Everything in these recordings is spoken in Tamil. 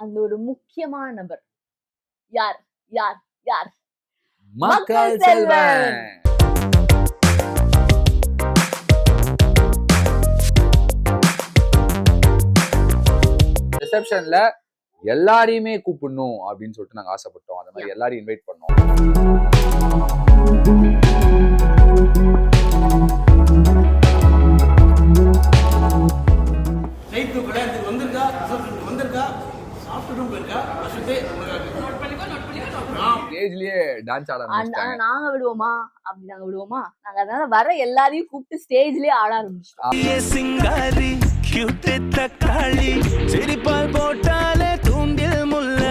அந்த ஒரு முக்கியமான நபர் யார் யார் யார்? மக்கள் செல்வன். ரிசப்ஷன்ல எல்லாரையுமே கூப்பிடணும் அப்படின்னு சொல்லிட்டு நாங்க ஆசைப்பட்டோம். அந்த மாதிரி எல்லாரையும் இன்வைட் பண்ணோம். ஸ்டேஜ்லயே டான்ஸ் ஆட ஆரம்பிச்சாங்க. நாங்க விடுவோமா? அப்படி நாங்க விடுவோமா? நாங்க அதனால வர எல்லாரையும் கூப்பிட்டு ஸ்டேஜ்லயே ஆட ஆரம்பிச்சோம். சிங்காரி கியூட் தக்காளி சிரிப்பால் போட்டாலே தூண்டில் முல்ல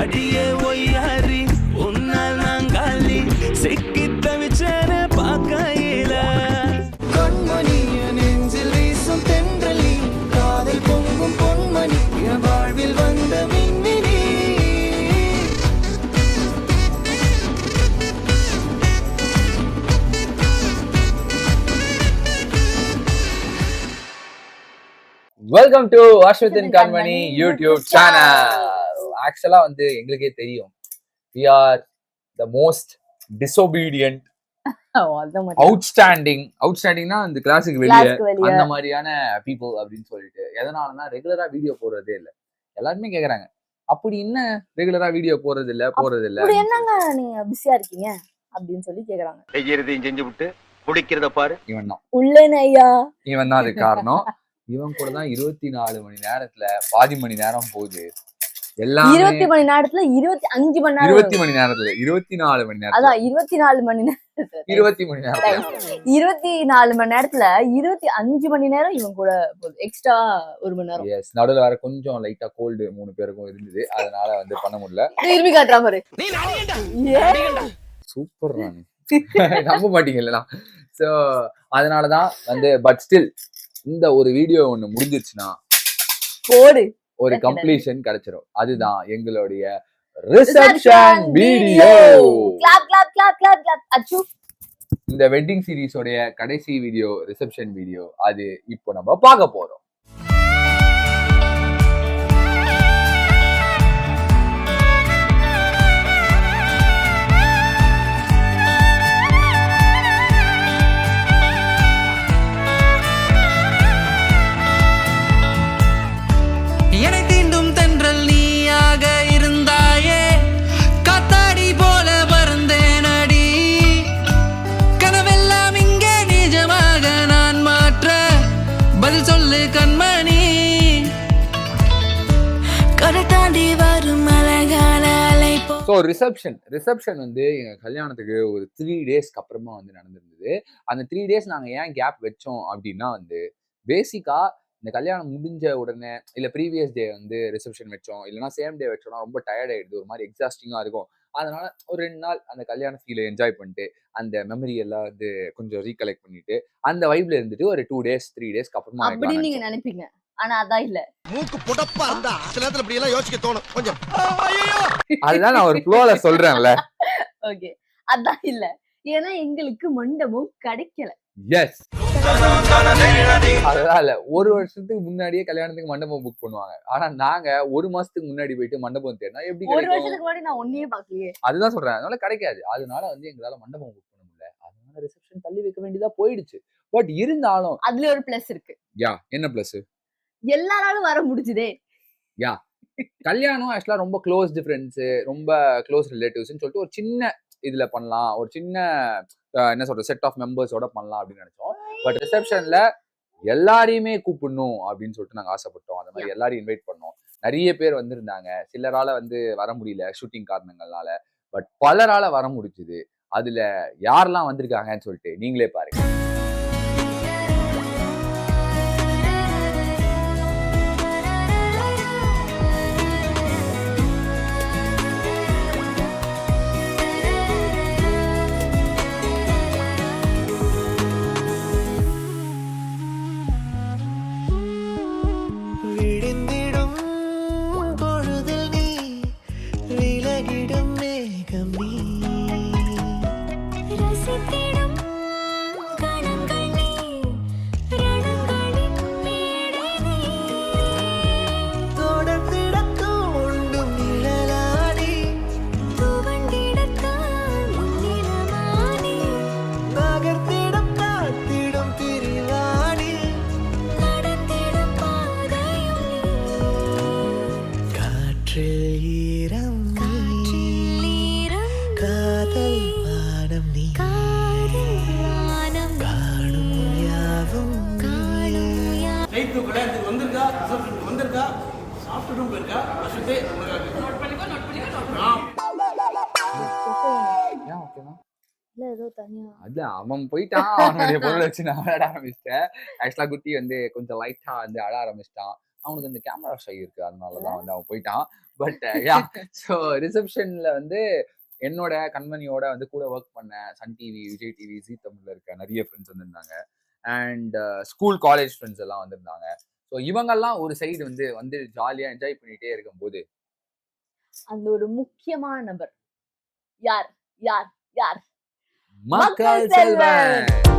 அடியே ஒய்யாரி உன்னால் நாங்காலி சிக்கி தவிச்சன பாக்கையில கண்மணிய நெஞ்சில் வீசும் தென்றலி காதல் பொங்கும் பொன்மணி என் வாழ்வில் வந்த மின்மினி. Welcome to அஸ்வத்தின் Kanmani YouTube channel. ஆக்சுவலா வந்து எங்களுக்கே தெரியும் we are the most disobedient அவுட்ஸ்டாண்டிங்னா இந்த கிளாஸுக்கு வெளியே அந்த மாதிரியான பீப்புள் அப்படின்னு சொல்லிட்டு. எதனாலன்னா ரெகுலரா வீடியோ போடுறதே இல்ல. எல்லாருமே கேக்குறாங்க அப்படி என்ன ரெகுலரா வீடியோ போறது இல்ல என்னங்க நீங்க பிஸியா இருக்கீங்க அப்படின்னு சொல்லி கேக்குறாங்க. செய்யறதையும் செஞ்சு விட்டு குடிக்கிறத பாரு. இவன் தான் உள்ளேன் ஐயா, இவன் தான் அது காரணம். இவன் கூட தான் 24 மணி நேரத்துல பாதி மணி நேரம் போகுது. எல்லாம் 20 மணி நேரத்துல 25 மணி நேரம் 20 மணி நேரத்துல 24 மணி நேரம் அதான் 24 மணி நேரம் 20 மணி நேரம் 24 மணி நேரத்துல 25 மணி நேரம் இவன் கூட போகுது. எக்ஸ்ட்ரா 1 மணி நேரம். எஸ், நடுவுல வேற கொஞ்சம் லைட்டா கோல்டு 3 பேருக்கும் இருந்தது. அதனால வந்து பண்ண முடியல. திரும்பி காட்டுறா பாரு. சூப்பர் ராணி. நம்ப மாட்டீங்களா? சோ அதனாலதான் வந்து பட் ஸ்டில் இந்த ஒரு வீடியோ ஒண்ணு முடிஞ்சிருச்சுன்னா போடு ஒரு கம்ப்ளீஷன் கிடைச்சிரும். அதுதான் எங்களுடைய reception video. Clap clap clap clap clap. அச்சு, இந்த வெட்டிங் சீரிஸோடைய கடைசி வீடியோ ரிசப்ஷன் வீடியோ. அது இப்போ நம்ம பார்க்க போறோம். ஸோ ரிசப்ஷன் வந்து எங்க கல்யாணத்துக்கு ஒரு 3 டேஸ்க்கு அப்புறமா வந்து நடந்திருந்தது. அந்த 3 டேஸ் நாங்க ஏன் கேப் வச்சோம் அப்படின்னா வந்து பேசிக்கா இந்த கல்யாணம் முடிஞ்ச உடனே இல்ல ப்ரீவியஸ் டே வந்து ரிசப்ஷன் வச்சோம், இல்லைன்னா சேம் டே வச்சோம்னா ரொம்ப டயர்ட் ஆயிடுது, ஒரு மாதிரி எக்ஸாஸ்டிங்கா இருக்கும். அதனால ஒரு 2 நாள் அந்த கல்யாண ஃபீலை என்ஜாய் பண்ணிட்டு அந்த மெமரி எல்லாம் வந்து கொஞ்சம் ரீகலெக்ட் பண்ணிட்டு அந்த வைப்ல இருந்துட்டு ஒரு 2 டேஸ் 3 டேஸ்க்கு அப்புறமா அப்படி நீங்க நினைப்பீங்க. ஆனா அதான் இல்ல. மூக்கு புடப்பா இருந்தா சில நேரத்துல இப்படி எல்லாம் யோசிக்க தோணும் கொஞ்சம். அதுதான் நான் ஒரு ஃப்ளோல சொல்றேன்ல. ஓகே, அதான் இல்ல. ஏன்னா எங்களுக்கு மண்டபம் கிடைக்கல. எஸ், அதனால இல்ல. ஒரு வருஷத்துக்கு முன்னாடியே கல்யாணத்துக்கு மண்டபம் புக் பண்ணுவாங்க. ஆனா நாங்க 1 மாசத்துக்கு முன்னாடி போயிட்டு மண்டபம் தேடினா எப்படி கிடைக்கும்? 1 வருஷத்துக்கு முன்னாடி நான் ஒண்ணையே பார்க்கலையே. அதுதான் சொல்றேன். அதனால கிடைக்காது. அதனால வந்து எங்களால மண்டபம் புக் பண்ண முடியல. அதனால ரிசப்ஷன் தள்ளி வைக்க வேண்டியதா போயிடுச்சு. பட் இருந்தாலும் அதுல ஒரு பிளஸ் இருக்கு. யா, என்ன பிளஸ்? எல்லாராலும் வர முடிஞ்சுதே. யா, கல்யாணம் ஆக்சுவலா ரொம்ப க்ளோஸ் ஃப்ரெண்ட்ஸ், ரொம்ப க்ளோஸ் ரிலேட்டிவ்ஸ்னு சொல்லிட்டு ஒரு சின்ன இதுல பண்ணலாம், ஒரு சின்ன என்ன சொல்ற செட் ஆஃப் மெம்பர்ஸோட பண்ணலாம் அப்படின்னு நினைச்சோம். பட் ரிசப்ஷன்ல எல்லாரையுமே கூப்பிடணும் அப்படின்னு சொல்லிட்டு நாங்க ஆசைப்பட்டோம். அந்த மாதிரி எல்லாரையும் இன்வைட் பண்ணோம். நிறைய பேர் வந்திருந்தாங்க. சிலரால வந்து வர முடியல ஷூட்டிங் காரணங்கள்னால. பட் பலரால வர முடிஞ்சுது. அதுல யாரெல்லாம் வந்திருக்காங்கன்னு சொல்லிட்டு நீங்களே பாருங்க. ஏன் ஓகேனா இல்ல ஏதோ தனியா அது அவன் போயிட்டான், அவனுடைய பொருளை வச்சு நான் விளையாட ஆரம்பிச்சிட்டேன். ஆக்சுவலா குட்டி வந்து கொஞ்சம் லைட்டா வந்து அழ ஆரம்பிச்சிட்டான். அவனுக்கு அந்த கேமரா ஷை இருக்கு, அதனாலதான் வந்து அவன் போயிட்டான். பட் யா, ஸோ ரிசப்ஷன்ல வந்து என்னோட கண்மணியோட வந்து கூட ஒர்க் பண்ண சன் டிவி, விஜய் டிவி, ஜீ தமிழ்ல இருக்க நிறைய ஃப்ரெண்ட்ஸ் வந்திருந்தாங்க. அண்ட் ஸ்கூல் காலேஜ் ஃப்ரெண்ட்ஸ் எல்லாம் வந்திருந்தாங்க. ஸோ இவங்கெல்லாம் ஒரு சைடு வந்து ஜாலியா என்ஜாய் பண்ணிட்டே இருக்கும்போது அந்த ஒரு முக்கியமான நபர் யார் யார் யார்? மக்கள் மக்கள் செல்வன். செல்வன்.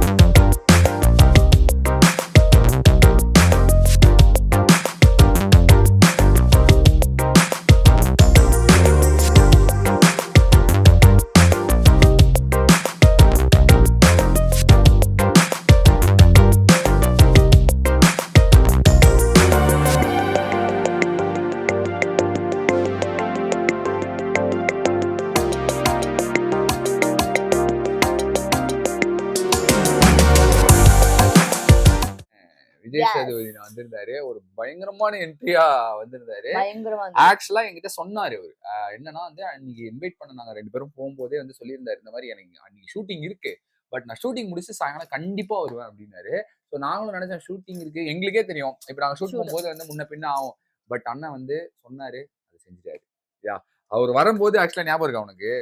விஜய் Yes. சேதுபதி வந்திருந்தாரு. ஒரு பயங்கரமான என்ட்ரியா வந்திருந்தாரு. பயங்கரமா ஆக்சுவலா என்கிட்ட சொன்னாரு அவரு. என்னன்னா வந்து அன்னைக்கு இன்வைட் பண்ண நாங்க 2 பேரும் போகும்போதே வந்து சொல்லியிருந்தாரு. இந்த மாதிரி எனக்கு அன்னைக்கு ஷூட்டிங் இருக்கு. பட் நான் ஷூட்டிங் முடிச்சு சாயங்காலம் கண்டிப்பா வருவேன் அப்படின்னாரு. ஸோ நாங்களும் நினைச்சோம் ஷூட்டிங் இருக்கு. எங்களுக்கே தெரியும். இப்ப நாங்க ஷூட் Sure. போகும்போது வந்து முன்ன பின்ன ஆகும். பட் அண்ணன் வந்து சொன்னாரு. அது செஞ்சுட்டாரு. யா, அவர் வரும்போது ஆக்சுவலா ஞாபகம் இருக்கா உனக்கு?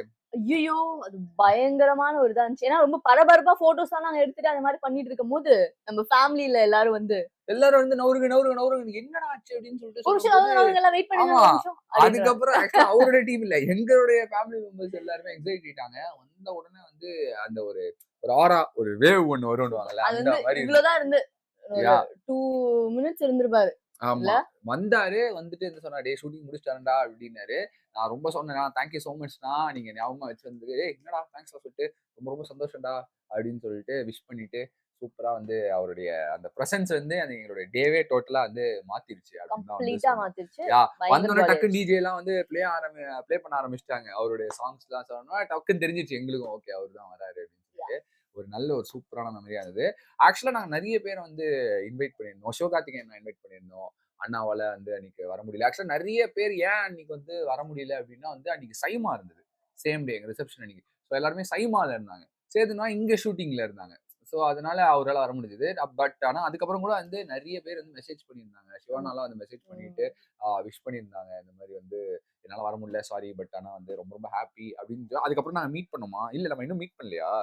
ஐயோ அது பயங்கரமான ஒரு இதா இருந்துச்சு. ஏன்னா ரொம்ப பரபரப்பா போட்டோஸ் எல்லாம் நாங்க எடுத்துட்டு அந்த மாதிரி பண்ணிட்டு இருக்கும் போது நம்ம ஃபேமிலில எல்லாரும் வந்து எல்லாரும் வந்து நவுருங்க என்னடா ஆச்சு அப்படின்னு ஒரு சொல்லிட்டு நிமிஷம் சொல்லும்போது, அவங்க எல்லாம் வெயிட் பண்ணுங்க ஆமா. ஒரு நிமிஷம் அப்படின்றாங்க. அதுக்கப்புறம் ஆக்சுவலா அவருடைய டீம் இல்ல, எங்களுடைய ஃபேமிலி மெம்பர்ஸ் எல்லாருமே எக்ஸைட் ஆயிட்டாங்க. வந்த உடனே வந்து அந்த ஒரு ஆரா, ஒரு வேவ் ஒண்ணு வரும்னுவாங்கல்ல, அது அந்த வந்து மாதிரி இவ்வளவுதான் இருந்து ஒரு Yeah. 2 மினிட்ஸ் இருந்திருப்பாரு. ஆமா. வந்தாரு, வந்துட்டு என்ன சொன்னாரு, "டேய் ஷூட்டிங் முடிச்சிட்டாருடா" அப்படின்னாரு. நான் ரொம்ப சொன்னேன், "தேங்க் யூ சோ மச்ண்ணா, நீங்க ஞாபகமா வச்சிருந்தது. ஏய் என்னடா தேங்க்ஸ்டா சொல்லிட்டு, ரொம்ப ரொம்ப சந்தோஷம்டா" அப்படின்னு சொல்லிட்டு விஷ் பண்ணிட்டு, சூப்பரா வந்து அவருடைய அந்த பிரசன்ஸ் வந்து அது எங்களுடைய டேவே டோட்டலா வந்து மாத்திருச்சு அப்படின்னு தான் வந்து கம்ப்ளீட்டா சொன்னேன். மாத்திருச்சு. யா, பயங்கர வந்தோடனே jolly டக்கு ஆயிடுச்சு. டிஜே எல்லாம் வந்து ப்ளே பண்ண ஆரம்பிச்சிட்டாங்க. அவருடைய சாங்ஸ்லாம் சொன்னா டக்குன்னு தெரிஞ்சிச்சு எங்களுக்கும், ஓகே அவர் தான் வராரு அப்படின்னு சொல்லிட்டு. ஒரு நல்ல ஒரு சூப்பரான மெமரியா இருந்தது. ஆக்சுவலா நாங்க நிறைய பேரை வந்து இன்வைட் பண்ணியிருந்தோம். சிவகார்த்திகேயன் இன்வைட் பண்ணியிருந்தோம். அண்ணாவால வந்து அன்னைக்கு வர முடியல. ஆக்சுவலா நிறைய பேர் ஏன் அன்னைக்கு வந்து வர முடியல அப்படின்னா வந்து அன்னைக்கு சைமா இருந்தது. சேம் டே எங்க ரிசப்ஷன் அன்னைக்கு. ஸோ எல்லாருமே சைமால இருந்தாங்க. சேதுனா இங்க ஷூட்டிங்ல இருந்தாங்க. ஸோ அதனால அவரால வர முடிஞ்சது. பட் ஆனா அதுக்கப்புறம் கூட வந்து நிறைய பேர் வந்து மெசேஜ் பண்ணியிருந்தாங்க. சிவானாலாம் வந்து மெசேஜ் பண்ணிட்டு விஷ் பண்ணியிருந்தாங்க. இந்த மாதிரி வந்து என்னால வர முடியல, சாரி, பட் ஆனா வந்து ரொம்ப ரொம்ப ஹாப்பி அப்படின்னு. அதுக்கப்புறம் நாங்க மீட் பண்ணோமா? இல்ல நம்ம இன்னும் மீட் பண்ணலையா?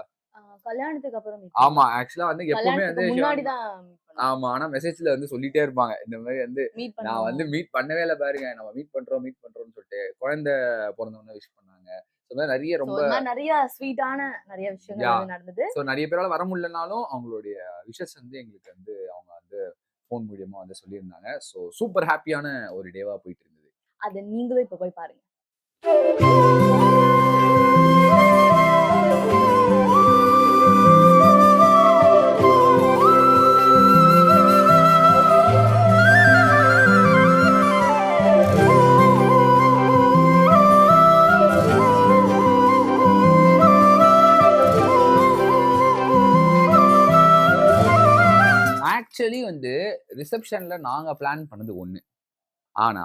கல்யாணத்துக்கு அப்புறம் meet ஆமா. ஆக்சுவலா வந்து எப்பவுமே வந்து கல்யாணத்துக்கு முன்னாடி தான் மீட் பண்ணோம். ஆமா. ஆனா மெசேஜ்ல வந்து சொல்லிட்டே இருப்பாங்க. இந்த மாதிரி வந்து மீட் நான் வந்து பண்ணோம். மீட் பண்ணவே இல்ல பாருங்க. நம்ம மீட் பண்றோம்னு சொல்லிட்டு. குழந்தை பொறந்தவுடனே விஷ் பண்ணாங்க. இந்த மாதிரி நிறைய சோ ரொம்ப இந்த மாதிரி நிறைய ஸ்வீட்டான நிறைய விஷயங்கள் யா. வந்து நடந்தது. ஸோ நிறைய பேரால வர முடியலனாலும் அவங்களுடைய விஷஸ் வந்து எங்களுக்கு வந்து அவங்க வந்து ஃபோன் மூலியமா வந்து சொல்லியிருந்தாங்க. ஸோ சூப்பர் ஹாப்பியான ஒரு டேவா போயிட்டு இருந்தது. அத நீங்களும் இப்ப போய் பாருங்க. ஆக்சுவலி வந்து ரிசப்ஷன்ல நாங்க பிளான் பண்ணது ஒண்ணு. ஆனா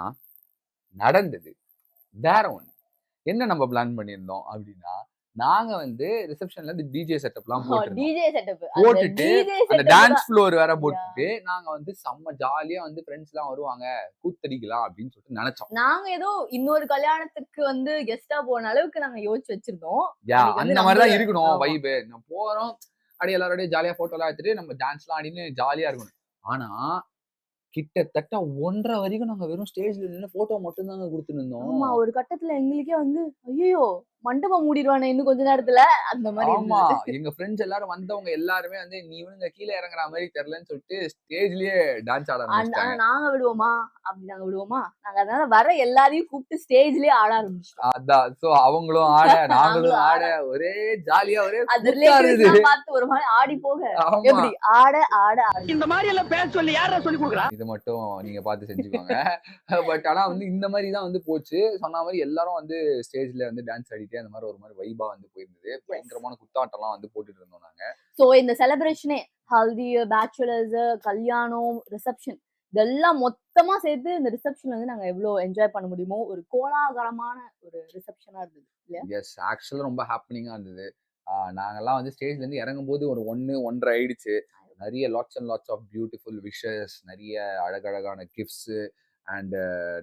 நடந்தது வேற ஒண்ணு. என்ன நம்ம பிளான் பண்ணியிருந்தோம் அப்படின்னா, நாங்க வந்து ரிசப்ஷன்ல இந்த டிஜே செட்டப்லாம் போட்டிருந்தோம். DJ setup. போட்டுட்டு டிஜே அந்த செட்டப் டான்ஸ் ஃப்ளோர் வேற போட்டுட்டு நாங்க வந்து செம்ம ஜாலியா வந்து ஃப்ரெண்ட்ஸ் எல்லாம் வருவாங்க, கூத்தடிக்கலாம் அப்படின்னு சொல்லிட்டு நினைச்சோம். நாங்க ஏதோ இன்னொரு கல்யாணத்துக்கு வந்து கெஸ்டா போன அளவுக்கு நாங்க யோசிச்சு வச்சிருந்தோம். யா, அன்னைக்கு வந்து அந்த மாதிரி தான் நம்ம- இருக்கணும் ஆமா. வைபு. நம்ம போறோம், அப்படியே எல்லாரோடய ஜாலியா போட்டோலாம் எடுத்துட்டு நம்ம டான்ஸ்லாம் ஆடின்னு ஜாலியா இருக்கணும். ஆனா கிட்டத்தட்ட 1:30 வரைக்கும் நாங்க வெறும் ஸ்டேஜ்ல நின்னு போட்டோ மட்டும் தாங்க குடுத்துட்டு இருந்தோம். ஆமா ஒரு கட்டத்துல எங்களுக்கே வந்து ஐயோ மண்டபம் மூடிடுவானே இன்னும் கொஞ்ச நேரத்துல அந்த மாதிரி ஆமா, இருந்தது. எங்க ஃப்ரெண்ட்ஸ் எல்லாரும் வந்தவங்க எல்லாருமே வந்து நீ இவனுங்க கீழ இறங்குற மாதிரி தெரியலன்னு சொல்லிட்டு ஸ்டேஜ்லயே டான்ஸ் ஆட ஆனா ஆரம்பிச்சிட்டாங்க. நாங்க விடுவோமா அப்படி நாங்க விடுவோமா நாங்க அதனால வர எல்லாரையும் கூப்பிட்டு ஸ்டேஜ்லயே ஆட ஆரம்பிச்சிட்டோம். அதான், சோ அவங்களும் ஆட நாங்களும் நாங்களும் ஆட ஒரே ஜாலியா ஒரே அது கூத்தா ரிலேட்டிவ்ஸ் இருந்தது. பார்த்து ஒரு மாதிரி ஆடி போக ஆமா, எப்படி ஆட ஆட ஆட இந்த மாதிரி எல்லாம் பேச சொல்லி யாரா சொல்லி கொடுக்குறா? இது மட்டும் நீங்க பார்த்து செஞ்சுக்கோங்க. பட் ஆனா வந்து இந்த மாதிரி தான் வந்து போச்சு. சொன்ன மாதிரி எல்லாரும் வந்து ஸ்டேஜ்ல வந்து டான்ஸ் ஆடிட்டு அந்த மாதிரி ஒரு மாதிரி வைபா வந்து போயிருந்தது. பயங்கரமான குத்தாட்டம்லாம் வந்து போட்டுட்டு இருந்தோம் நாங்க. சோ இந்த செலிப்ரேஷனே ஹல்தி பேச்சுலர்ஸ் கல்யாணம் ரிசப்ஷன் இதெல்லாம் மொத்தமா சேர்த்து இந்த ரிசப்ஷன் வந்து நாங்க எவ்வளவு என்ஜாய் பண்ண முடியுமோ ஒரு கோலாகலமான ஒரு ரிசப்ஷனா இருந்தது இல்லையா? எஸ், ஆக்சுவலா ரொம்ப ஹாப்பனிங்கா இருந்தது. நாங்கெல்லாம் வந்து ஸ்டேஜ்ல இருந்து இறங்கும்போது ஒரு 1:30 ஆயிடுச்சு. நிறைய lots and lots of beautiful wishes, நிறைய அழகழகான கிஃப்ட்ஸ் அண்ட்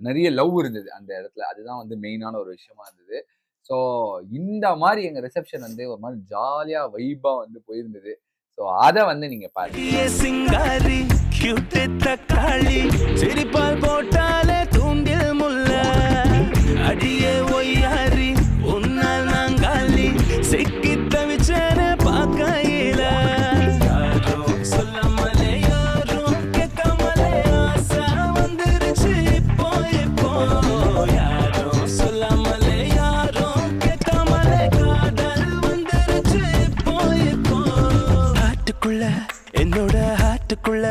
நிறைய லவ் இருந்தது அந்த இடத்துல. அதுதான் வந்து மெயினான ஒரு விஷயமா இருந்தது. ஸோ இந்த மாதிரி எங்க ரிசப்ஷன் வந்து ஒரு மாதிரி ஜாலியா வைபா வந்து போயிருந்தது. ஸோ அதை வந்து நீங்க பாருங்க. அடியே சிங்காரி கியூட் தக்காளி சிரிப்பால் போட்டாலே தூண்டில் முல்ல அடியே ஒய்யாரி உன்னால் நாங்காலி சிக்கி தவிச்சேனே பார்க்கையில யாரும் சொல்லாமலே யாரும் கேட்காமலே ஆசை வந்துருச்சு இப்போ இப்போ யாரும் சொல்லாமலே யாரும் கேட்காமலே காதல் வந்துருச்சு இப்போ இப்போ ஹார்ட்டுக்குள்ள என்னோட ஹார்ட்டுக்குள்ள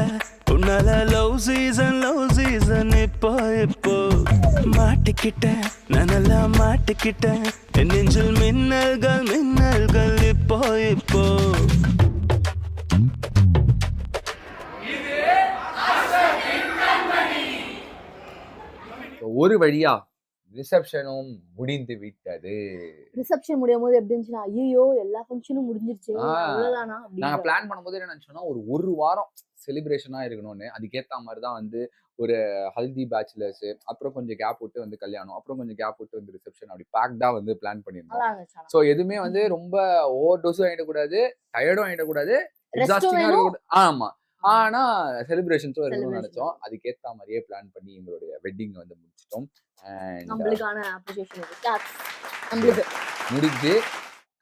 உன்னால லவ் சீசன் இப்போ இப்போ மாட்டிக்கிட்டேன் நான் நல்லா மாட்டிக்கிட்டேன் என் நெஞ்சில் மின்னல்கள் இப்போ இப்போ So, ஒரு வழியா ரிசப்ஷனும் முடிந்து விட்டது. ரிசப்ஷன் முடியும் போது எப்படி இருந்துச்சுன்னா ஐயோ எல்லா ஃபங்க்ஷனும் முடிஞ்சிருச்சு அவ்வளவுதானா நாங்க அப்படின்னு. பிளான் பண்ணும்போது என்ன நினைச்சோம்னா ஒரு வாரம் செலிப்ரேஷனா இருக்கணும்னு. அதுக்கேத்த மாதிரி தான் வந்து ஒரு ஹல்தி பேச்சுலர்ஸ், அப்புறம் கொஞ்சம் கேப் விட்டு வந்து கல்யாணம், அப்புறம் கொஞ்சம் கேப் விட்டு வந்து ரிசப்ஷன், அப்படி பேக்டா வந்து பிளான் பண்ணியிருந்தோம். நல்லா இருந்துச்சு ஆனா. ஸோ எதுவுமே வந்து ரொம்ப ஓவர் டோஸும் ஆயிடக்கூடாது, டயர்டும் ஆயிடக்கூடாது, Rest-உம் எக்ஸாஸ்டிங்கா வேணும். இருக்கக்கூடாது. ஆமா. ஆனா செலிப்ரேஷன்ஸும் இருக்கணும்னு Celebration. நினைச்சோம். அதுக்கேத்த மாதிரியே பிளான் பண்ணி எங்களுடைய வெட்டிங் வந்து முடிச்சிட்டோம். அண்ட் நம்மளுக்கான அப்ரிசியேஷன் இது. Claps. நம்மளுக்கு முடிஞ்சு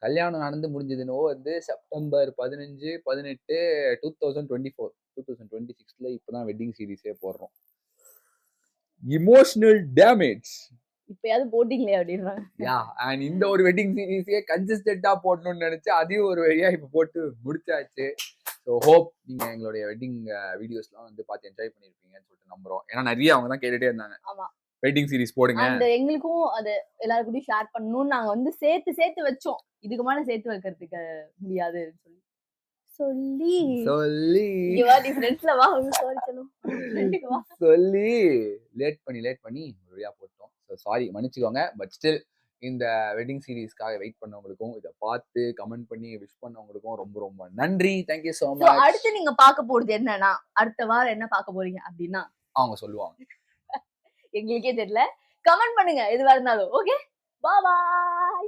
கல்யாணம் நடந்து முடிஞ்சதுனோ வந்து செப்டம்பர் 15, 18, 2024, 2026ல இப்பதான் வெட்டிங் சீரிஸே போடுறோம். Emotional damage. இப்பயாவது போட்டிங்களே அப்படின்றாங்க. யா, அண்ட் இந்த ஒரு வெட்டிங் சீரிஸே கன்சிஸ்டன்டா போடணும்னு நினைச்சு அதையும் ஒரு வழியா இப்ப போட்டு முடிச்சாச்சு. ஸோ ஹோப் நீங்க எங்களுடைய வெட்டிங் வீடியோஸ்லாம் வந்து பார்த்து என்ஜாய் பண்ணிருப்பீங்கன்னு சொல்லிட்டு நம்புறோம். ஏன்னா நிறைய அவங்க தான் கேட்டுட்டே இருந்தாங்க, ஆமா. வெட்டிங் சீரிஸ் போடுங்க. அந்த எங்களுக்கும் அது எல்லாரும் கூடயும் ஷேர் பண்ணணும்னு நாங்க வந்து சேர்த்து வச்சோம். இதுக்கு மேல சேர்த்து வைக்கிறதுக்கு முடியாது சொல்லி சொல்லி இங்க வா, நீ ஃப்ரெண்ட்ஸ்ல வா, சாரி சொல்லும் ஃப்ரெண்டுக்கு வா. சொல்லி லேட் பண்ணி ஒரு வழியா போட்டோம். ஸோ சாரி, மன்னிச்சுக்கோங்க. பட் ஸ்டில் இந்த வெட்டிங் சீரிஸ்க்காக வெயிட் பண்ணவங்களுக்கும் இதை பார்த்து கமெண்ட் பண்ணி விஷ் பண்ணவங்களுக்கும் ரொம்ப ரொம்ப நன்றி. Thank you so So, much. அடுத்து நீங்க பார்க்க போறது என்னன்னா அடுத்த வாரம் என்ன பார்க்க போறீங்க அப்படின்னா அவங்க சொல்லுவாங்க. எங்களுக்கே தெரியல. கமெண்ட் பண்ணுங்க எதுவா இருந்தாலும். ஓகே, பாய்.